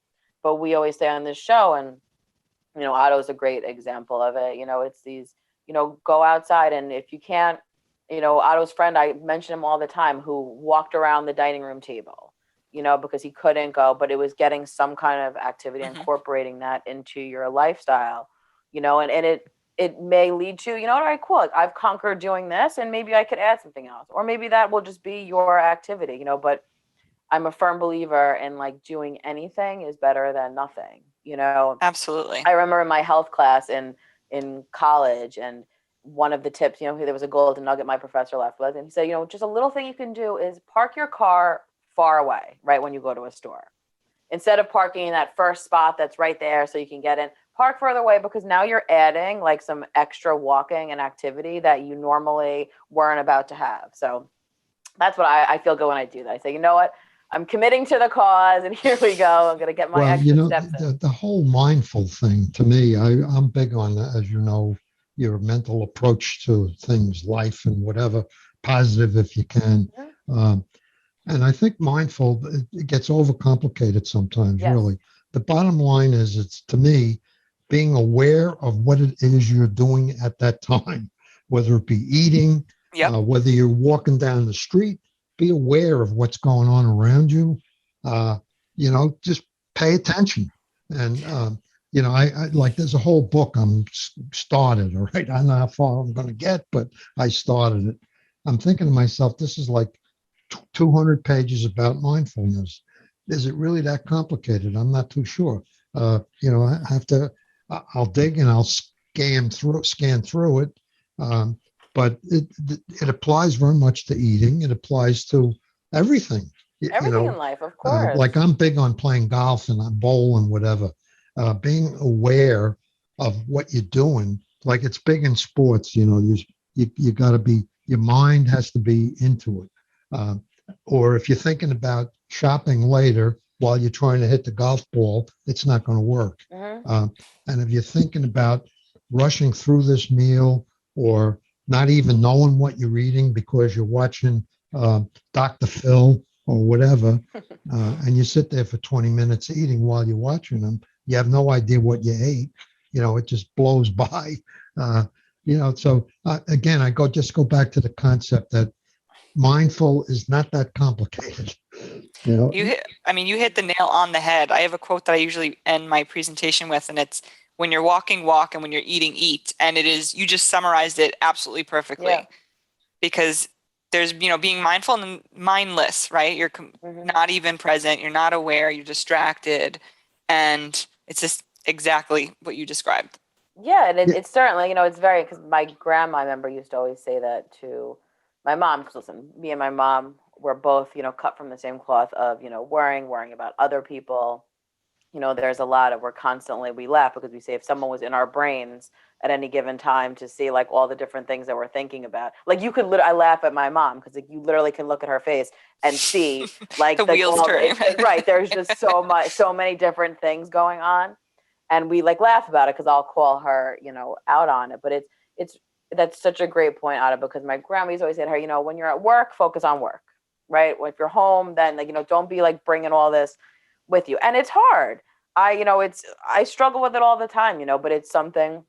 But we always say on this show, and Otto's a great example of it. It's these, go outside, and if you can't, Otto's friend, I mention him all the time, who walked around the dining room table, because he couldn't go, but it was getting some kind of activity, incorporating that into your lifestyle, and it may lead to, all right, cool, like, I've conquered doing this, and maybe I could add something else, or maybe that will just be your activity, but I'm a firm believer in like doing anything is better than nothing, Absolutely. I remember in my health class in college, and one of the tips, there was a golden nugget my professor left with, and he said, just a little thing you can do is park your car far away, right, when you go to a store. Instead of parking in that first spot that's right there so you can get in, park further away, because now you're adding like some extra walking and activity that you normally weren't about to have. So that's what I feel good when I do that. I say, you know what? I'm committing to the cause, and here we go. I'm going to get my extra steps in. The whole mindful thing, to me, I'm big on, as you know, your mental approach to things, life and whatever, positive if you can. And I think mindful, it gets overcomplicated sometimes, really. The bottom line is, it's, to me, being aware of what it is you're doing at that time, whether it be eating, whether you're walking down the street, be aware of what's going on around you. Just pay attention. And, I like, there's a whole book I'm started, all right? I don't know how far I'm going to get, but I started it. I'm thinking to myself, this is like 200 pages about mindfulness. Is it really that complicated? I'm not too sure. I have to, I'll dig and I'll scan through it. But it applies very much to eating. It applies to everything. Everything in life, of course. Like, I'm big on playing golf and bowl and whatever. Being aware of what you're doing, like, it's big in sports. You got to be, your mind has to be into it. Or if you're thinking about shopping later while you're trying to hit the golf ball, it's not going to work. And if you're thinking about rushing through this meal, or not even knowing what you're eating because you're watching Dr. Phil or whatever, and you sit there for 20 minutes eating while you're watching them, you have no idea what you ate. It just blows by. So again, I go back to the concept that mindful is not that complicated. You hit the nail on the head. I have a quote that I usually end my presentation with, and it's, when you're walking, walk, and when you're eating, eat. And it is, you just summarized it absolutely perfectly. Because there's, being mindful and mindless, right? You're not even present. You're not aware. You're distracted. And it's just exactly what you described. Yeah. And it's certainly, it's very, because my grandma, I remember, used to always say that to my mom. Because listen, me and my mom were both, cut from the same cloth of, worrying about other people. There's a lot of, we laugh because we say, if someone was in our brains at any given time to see like all the different things that we're thinking about, like, you could I laugh at my mom because, like, you literally can look at her face and see like the wheels turning. Right. There's just so many different things going on. And we like laugh about it because I'll call her, out on it. But that's such a great point, Otto, because my grandma used to always say to her, when you're at work, focus on work, right? If you're home, then like, don't be like bringing all this with you. And it's hard. I struggle with it all the time, but it's something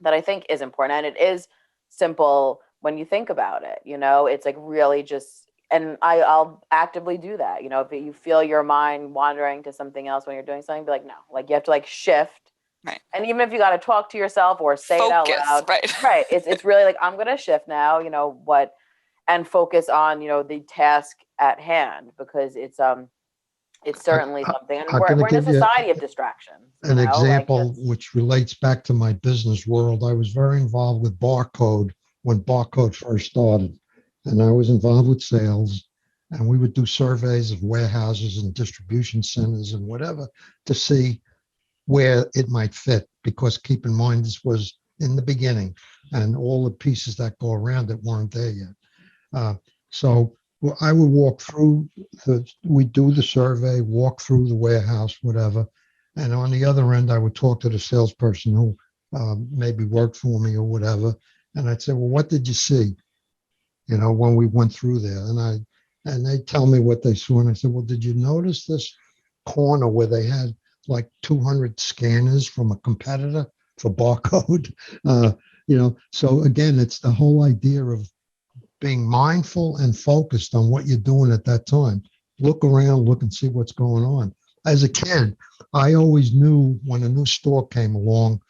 that I think is important, and it is simple when you think about it. It's like really just, and I'll actively do that. If you feel your mind wandering to something else when you're doing something, be like, no, like, you have to like shift. Right. And even if you got to talk to yourself or say Focus, it out loud, right. It's really like, I'm going to shift now, and focus on, the task at hand, because it's certainly something. And we're in a society of distractions. An example which relates back to my business world. I was very involved with Barcode when Barcode first started. And I was involved with sales. And we would do surveys of warehouses and distribution centers and whatever to see where it might fit. Because keep in mind, this was in the beginning, and all the pieces that go around it weren't there yet. So I would walk through we'd do the survey, walk through the warehouse, whatever. And on the other end, I would talk to the salesperson who maybe worked for me or whatever. And I'd say, well, what did you see? You know, when we went through there, and they tell me what they saw. And I said, well, did you notice this corner where they had like 200 scanners from a competitor for barcode? You know, so again, it's the whole idea of being mindful and focused on what you're doing at that time. Look around, look and see what's going on. As a kid, I always knew when a new store came along.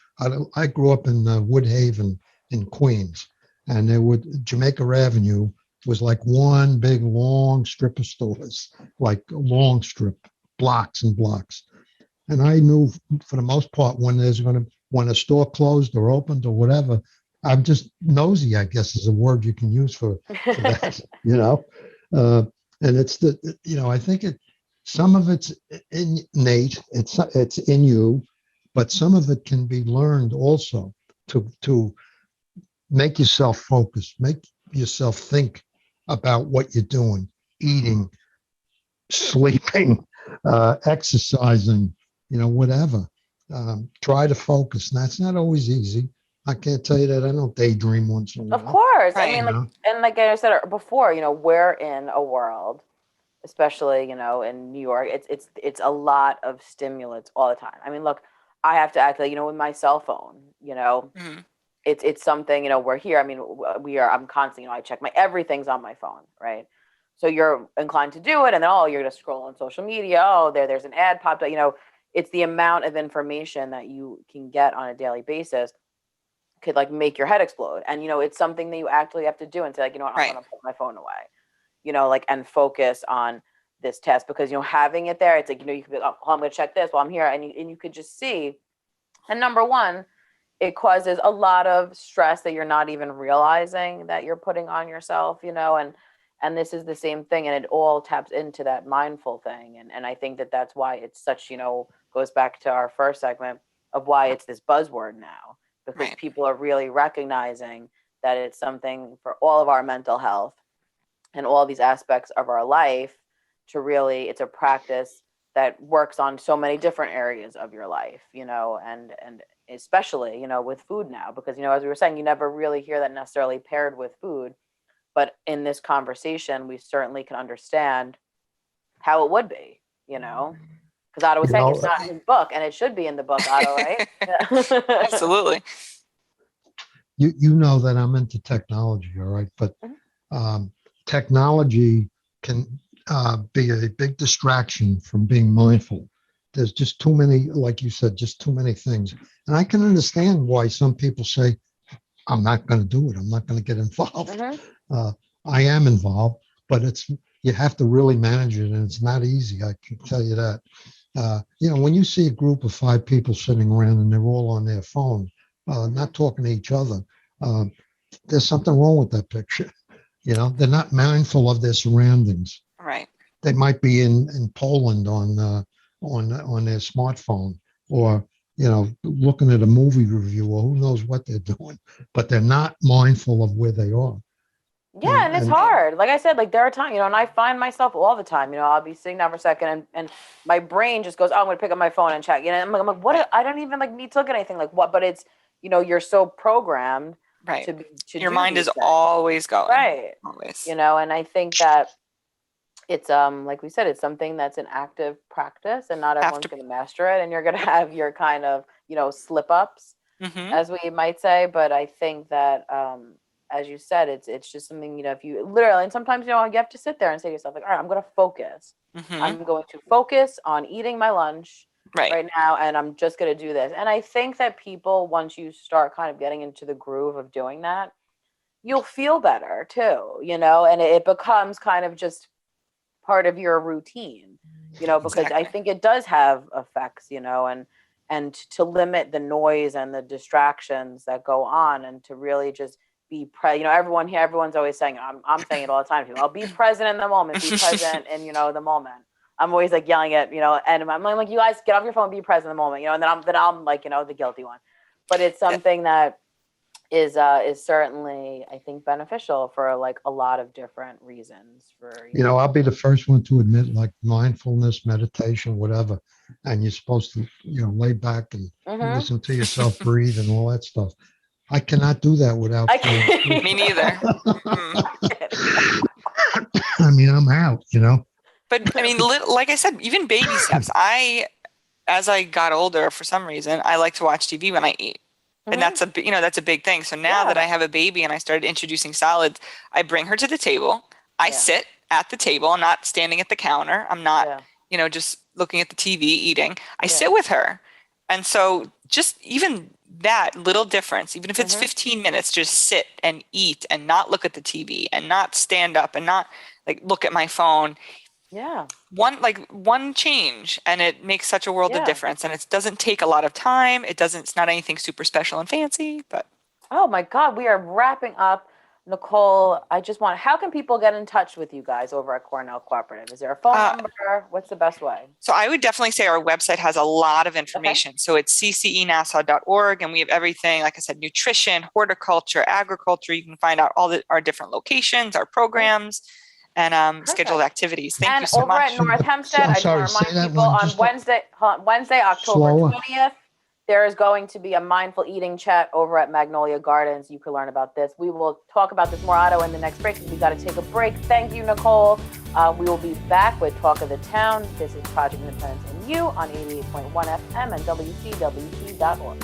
I grew up in Woodhaven in Queens, and Jamaica Avenue was like one big long strip of stores, like a long strip, blocks and blocks. And I knew for the most part when a store closed or opened or whatever, I'm just nosy, I guess is a word you can use for that, you know. And it's I think some of it's innate, it's in you, but some of it can be learned also to make yourself focus, make yourself think about what you're doing, eating, sleeping, exercising, whatever. Try to focus. And that's not always easy. I can't tell you that I don't daydream once in a while. Of course. Right. I mean, like I said before, we're in a world, especially, in New York, it's a lot of stimulants all the time. I mean, look, I have to act like, with my cell phone, Mm-hmm. it's something, we're here. I mean, I'm constantly, I check everything's on my phone, right? So you're inclined to do it. And then, you're going to scroll on social media. There's an ad popped up, it's the amount of information that you can get on a daily basis could like make your head explode. And, it's something that you actually have to do and say like, I'm Right. going to put my phone away, and focus on this test because, having it there, it's like, you could be like, I'm going to check this while I'm here. And you could just see. And number one, it causes a lot of stress that you're not even realizing that you're putting on yourself, and this is the same thing. And it all taps into that mindful thing. And I think that that's why it's such, goes back to our first segment of why it's this buzzword now, because Right. people are really recognizing that it's something for all of our mental health and all these aspects of our life to really, it's a practice that works on so many different areas of your life, and especially, with food now, because, as we were saying, you never really hear that necessarily paired with food, but in this conversation, we certainly can understand how it would be, because Otto was saying it's not in his book, and it should be in the book, Otto, right? Absolutely. You know that I'm into technology, all right, but technology can be a big distraction from being mindful. There's just too many, like you said, just too many things. And I can understand why some people say, I'm not going to do it. I'm not going to get involved. I am involved, but you have to really manage it. And it's not easy. I can tell you that. When you see a group of 5 people sitting around and they're all on their phone, not talking to each other, there's something wrong with that picture. They're not mindful of their surroundings. Right. They might be in Poland on their smartphone, or looking at a movie review, or who knows what they're doing, but they're not mindful of where they are. Yeah, and it's hard. Like I said, like there are times, and I find myself all the time, I'll be sitting down for a second and my brain just goes, I'm going to pick up my phone and check. I'm like, what? I don't even like need to look at anything like what, but it's, you're so programmed. Right. To your do mind these is things. always going. Right. Always. And I think that it's like we said, it's something that's an active practice, and not everyone's going to master it, and you're going to have your kind of slip ups, as we might say. But I think that as you said, it's just something if you literally, and sometimes you have to sit there and say to yourself like, all right, I'm going to focus. I'm going to focus on eating my lunch right now, and I'm just going to do this. And I think that people, once you start kind of getting into the groove of doing that, you'll feel better too, and it becomes kind of just part of your routine, because Exactly. I think it does have effects, and to limit the noise and the distractions that go on, and to really just be everyone's always saying, I'm saying it all the time too, I'll be present in the moment, be present in, the moment. I'm always like yelling at, and I'm like, you guys get off your phone, be present in the moment, and then I'm like, the guilty one. But it's something that is certainly, I think, beneficial for like a lot of different reasons. I'll be the first one to admit, like mindfulness, meditation, whatever. and you're supposed to, lay back and Mhm. listen to yourself breathe and all that stuff. I cannot do that without. Me neither. I mean, I'm out, But I mean, like I said, even baby steps. As I got older, for some reason, I like to watch TV when I eat. Mhm. And that's a big thing. So now that I have a baby and I started introducing solids, I bring her to the table. I sit at the table. I'm not standing at the counter. I'm not, just looking at the TV eating. I sit with her. And so just even that little difference, even if it's 15 minutes, just sit and eat and not look at the TV and not stand up and not look at my phone. Yeah. One change, and it makes such a world of difference. And it doesn't take a lot of time. It's not anything super special and fancy, but. Oh my God, we are wrapping up. Nicole, how can people get in touch with you guys over at Cornell Cooperative? Is there a phone number? What's the best way? So I would definitely say our website has a lot of information. So it's ccenassau.org, and we have everything, like I said, nutrition, horticulture, agriculture. You can find out all our different locations, our programs, and scheduled activities. Thank you so much. And over at North Hempstead, I just want to remind people on Wednesday, October 20th, there is going to be a mindful eating chat over at Magnolia Gardens. You can learn about this. We will talk about this more, Otto, in the next break. We got to take a break. Thank you, Nicole. We will be back with Talk of the Town. This is Project Independence and You on 88.1 FM and WCWP.org.